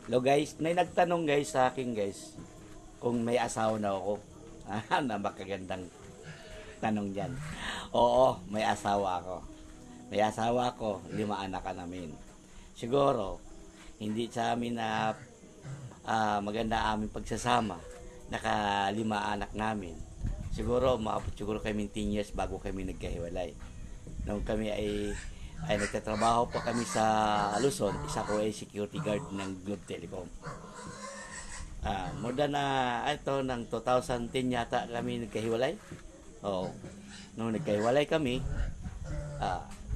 Hello guys, may nagtanong guys sa akin guys kung may asawa na ako. Na makagandang tanong yan. Oo, may asawa ako. May asawa ako, 5 anak ka namin. Siguro, hindi sa amin na maganda aming pagsasama. Naka 5 anak namin. Siguro, maabot siguro kami 10 years bago kami nagkahiwalay. Nung kami ay nagtatrabaho pa kami sa Luzon, isa ko ay security guard ng Globe Telecom. More than ito, ng 2010 yata kami nagkahiwalay. Oo. Nung nagkahiwalay kami,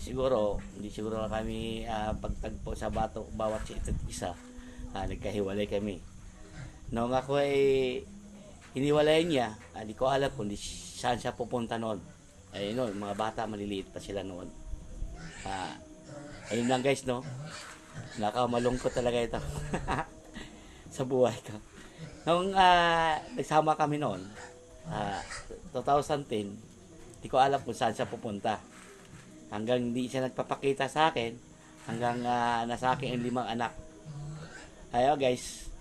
siguro, hindi siguro kami pagtagpo sa bawat isa, nagkahiwalay kami. Nung ako ay hiniwalay niya, hindi ko alam kung saan siya pupunta noon. Ay, mga bata, maliliit pa sila noon. Ayun lang guys, no? Nakamalungkot talaga ito sa buhay ko. Nung nagsama kami noon, 2010, di ko alam kung saan siya pupunta. Hanggang hindi siya nagpapakita sa akin, hanggang nasa akin ang 5 anak. Ayo guys,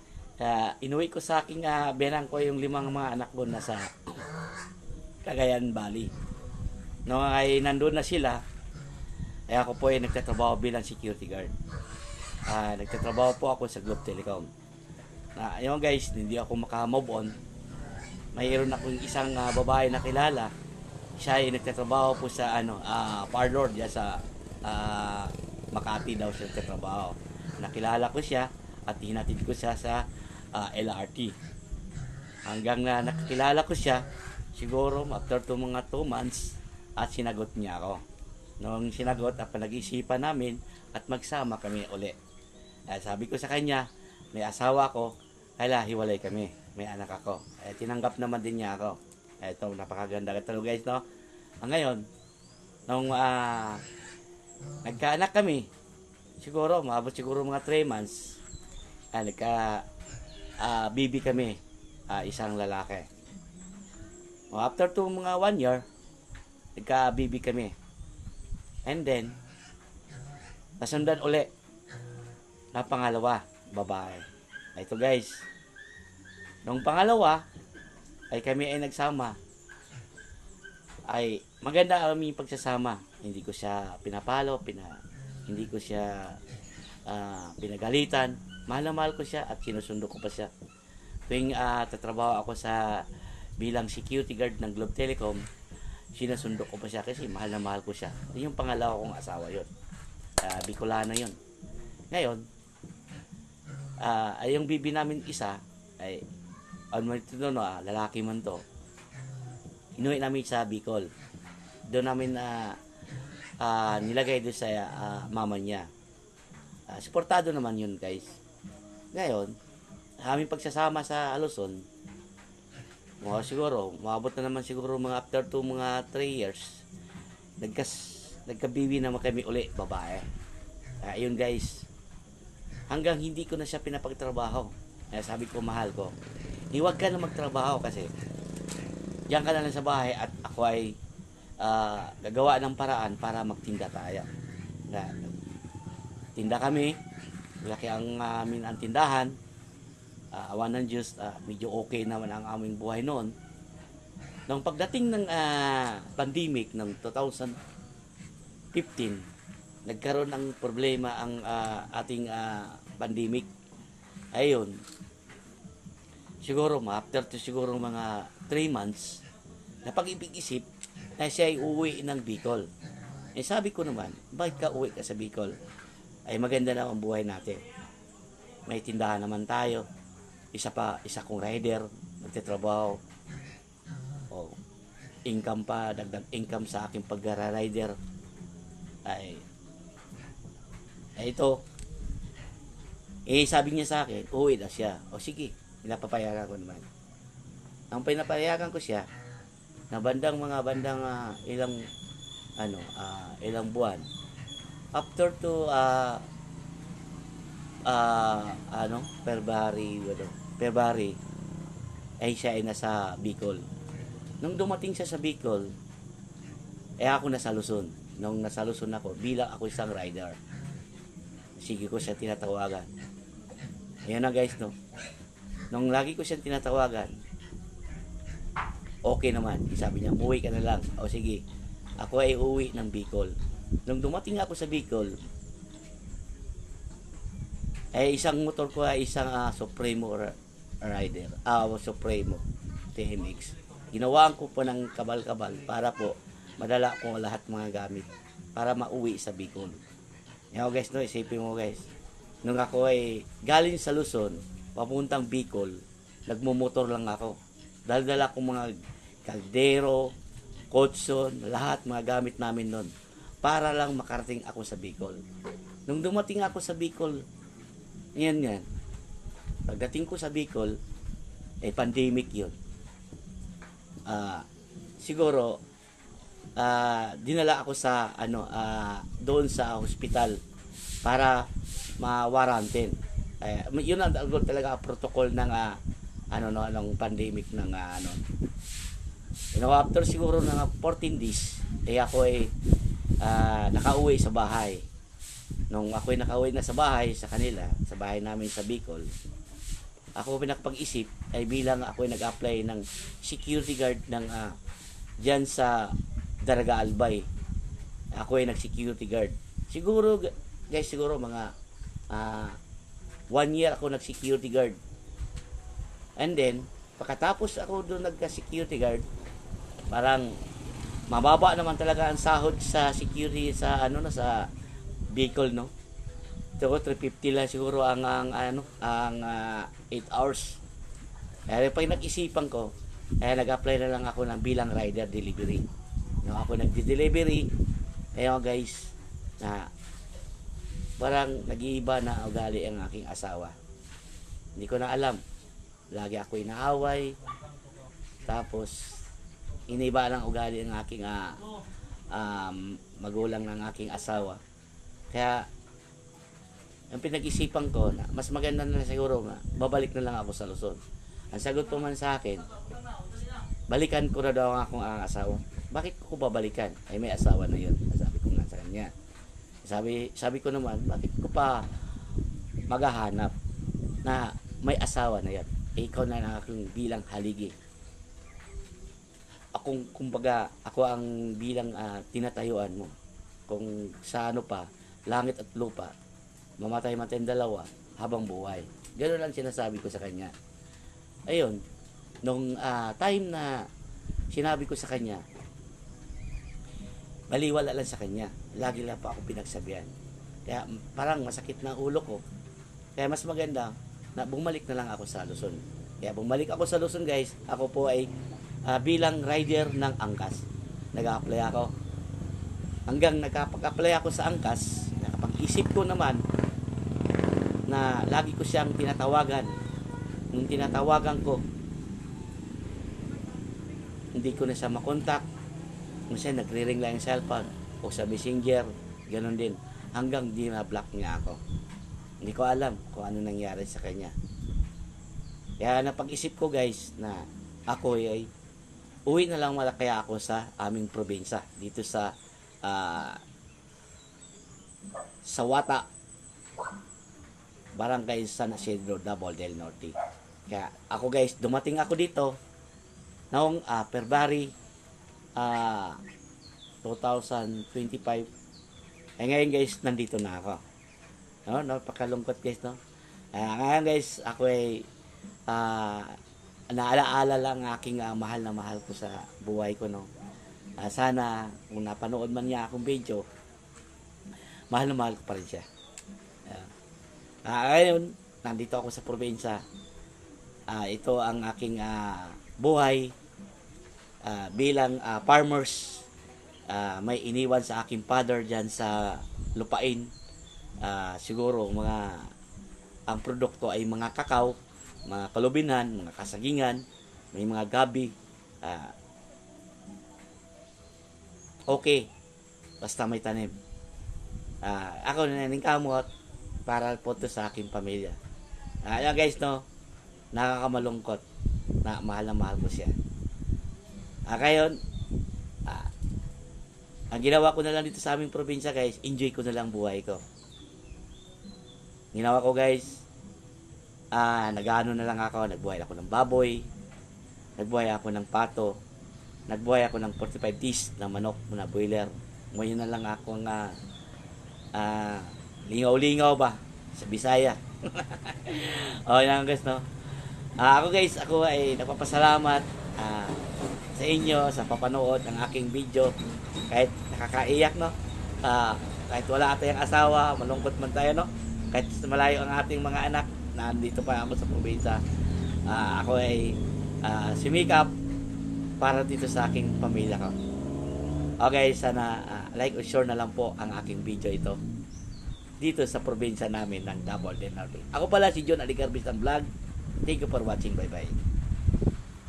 inuwi ko sa aking benang ko yung 5 mga anak ko nasa Cagayan Valley. Nung ay nandun na sila, ay ako po ay nagtatrabaho bilang security guard. Nagtatrabaho po ako sa Globe Telecom. Ayun guys, hindi ako makamove on. Mayroon akong isang babae na kilala. Siya ay nagtatrabaho po sa parlor diya sa Makati daw siya nagtatrabaho. Nakilala ko siya at hinatid ko siya sa LRT. Hanggang na nakilala ko siya, siguro after mga 2 months at sinagot niya ako. Nung sinagot, pinag-isipan namin at magsama kami uli. Sabi ko sa kanya, may asawa ko, hiwalay kami. May anak ako. Tinanggap naman din niya ako. Ito, napakaganda. Ito guys, no? Ngayon, nung nagkaanak kami, siguro, maabot siguro mga 3 months, baby kami, isang lalaki. After mga 1 year, nagka-baby kami. And then, nasundan uli na pangalawa, babae. Ito guys, nung pangalawa, ay kami ay nagsama, ay maganda ang aming pagsasama. Hindi ko siya pinapalo, hindi ko siya pinagalitan. Mahal na mahal ko siya at sinusundo ko pa siya. Tuwing tatrabaho ako bilang security guard ng Globe Telecom, sinusundo ko pa siya kasi mahal na mahal ko siya. Yung pangalawa kong asawa yun. Bicolana yun. Ngayon, ay yung bibi namin isa, ay lalaki man to. Inuwi namin sa Bicol. Doon namin nilagay doon sa mama niya. Suportado naman yun guys. Ngayon, aming pagsasama sa Luzon, siguro, maabot na naman siguro mga after mga 3 years, nagkabibi naman kami uli, babae. Ayun guys, hanggang hindi ko na siya pinapagtrabaho. Sabi ko, mahal ko, huwag ka na magtrabaho kasi diyan ka na lang sa bahay at ako ay gagawa ng paraan para magtinda tayo. Tinda kami, laki ang amin ang tindahan. Awan ng Diyos, medyo okay naman ang aming buhay noon. Nung pagdating ng pandemic ng 2015, nagkaroon ng problema ang ating pandemic. Ayun, siguro after siguro mga 3 months, napag-ibig-isip na siya ay uwi ng Bicol. Sabi ko naman, bakit ka uwi ka sa Bicol? Ay maganda na ang buhay natin. May tindahan naman tayo. Isa kong rider, nagtitrabaho. Income pa, dagdag income sa aking pag-rider. Ay ito. Sabi niya sa akin, uwi na siya. Sige, pinapapayagan ko naman. Ang pinapayagan ko siya, na bandang ilang buwan. After February, ay siya ay nasa Bicol. Nung dumating siya sa Bicol, ako nasa Luzon. Nung nasa Luzon ako, bilang ako isang rider, sige ko siya tinatawagan. Ayun na guys, no. Nung lagi ko siyang tinatawagan, okay naman. Sabi niya, uwi ka na lang. O sige, ako ay uwi ng Bicol. Nung dumating ako sa Bicol, isang motor ko ay isang Supremo Rider. Supremo TMX. Ginawaan ko po ng kabal-kabal para po madala ko lahat mga gamit para mauwi sa Bicol. Yan guys, no, isipin mo guys. Nung ako ay galing sa Luzon, papuntang Bicol, nagmumotor lang ako. Dala-dala ko mga kaldero, kotson, lahat mga gamit namin nun para lang makarating ako sa Bicol. Nung dumating ako sa Bicol, yan. Pagdating ko sa Bicol, pandemic yun. Siguro, dinala ako sa, doon sa hospital para ma-quarantine. Yun ang talaga protocol ng, ng pandemic ng, after siguro ng 14 days, ako ay nakauwi sa bahay. Nung ako ay nakauwi na sa bahay sa kanila, sa bahay namin sa Bicol, ako pinakapag-isip ay bilang ako ay nag-apply ng security guard ng diyan sa Daraga Albay. Ako ay nag-security guard. Siguro guys, mga 1 year ako nag-security guard. And then, pagkatapos ako doon nagka-security guard, parang mababa naman talaga ang sahod sa security sa sa Bicol, no? Siguro 350 lang siguro ang 8 hours. Kaya pag nag-isipan ko, nag-apply na lang ako ng bilang rider delivery. No, ako nagdi-delivery. Guys, na parang nag-iiba na ugali ang aking asawa. Hindi ko na alam. Lagi ako inaaway. Tapos iniba lang ugali ang aking magulang ng aking asawa. Kaya ang pinag-isipan ko na mas maganda na siguro na babalik na lang ako sa Luzon. Ang sagot po man sa akin, balikan ko na daw ang akong asawa. Bakit ko babalikan? May asawa na yun. Sabi ko nga sa kanya. Sabi ko naman, bakit ko pa maghahanap na may asawa na yan? Ikaw na lang akong bilang haligi. Kumbaga, ako ang bilang tinatayuan mo. Kung sa langit at lupa, mamatay tayong dalawa habang buhay. Gano'n lang sinasabi ko sa kanya. Ayun, nung time na sinabi ko sa kanya, baliwala lang sa kanya. Lagi lang pa ako pinagsabihan. Kaya parang masakit na ulo ko. Kaya mas maganda na bumalik na lang ako sa Luzon. Kaya bumalik ako sa Luzon guys. Ako po ay bilang rider ng Angkas. Nag-a-apply ako. Hanggang nakapag-apply ako sa Angkas, nakapag-isip ko naman na lagi ko siyang tinatawagan. Nung tinatawagan ko, hindi ko na siya makontak. Kung siya nagre-ring lang yung cellphone o sa messenger, ganun din. Hanggang di na-block niya ako. Hindi ko alam kung ano nangyari sa kanya. Kaya napag-isip ko guys na ako ay uwi na lang kaya ako sa aming probinsya. Dito sa Sawata, Barangay San Isidro, Davao del Norte. Kaya ako guys, dumating ako dito noong February 2025. Ngayon guys, nandito na ako. No, napakalungkot guys, no. Ngayon guys, ako ay naalaala lang aking mahal na mahal ko sa buhay ko, no. Sana kung napanood man niya akong video, mahal na mahal ko pa rin siya. Ngayon, nandito ako sa probinsya. Ito ang aking buhay bilang farmers. May iniwan sa aking father dyan sa lupain. Siguro ang produkto ay mga kakao, mga kalubinan, mga kasagingan, may mga gabi. Okay, basta may tanim. Ako nananing kamot para po to sa aking pamilya. Ayan guys, no, nakakamalungkot na mahal ko siya. Ngayon, ang ginawa ko na lang dito sa aming probinsya guys, enjoy ko na lang buhay ko. Ginawa ko guys, nagano na lang ako, nagbuhay ako ng baboy, nagbuhay ako ng pato, nagbuhay ako ng 45 days na manok na boiler. Ngayon na lang ako nga lingaw-lingaw ba sa Bisaya. O yan guys, no. Ako ay nagpapasalamat sa inyo sa papanood ng aking video. Kahit nakakaiyak, no. Kahit wala tayong asawa, malungkot man tayo, no. Kahit malayo ang ating mga anak, nandito pa ako sa probinsya. Ako ay sumikap para dito sa aking pamilya ko. Okay, sana like or share na lang po ang aking video ito dito sa probinsya namin ng Davao del Norte. Ako pala si John Aligarbis ang vlog. Thank you for watching. Bye bye.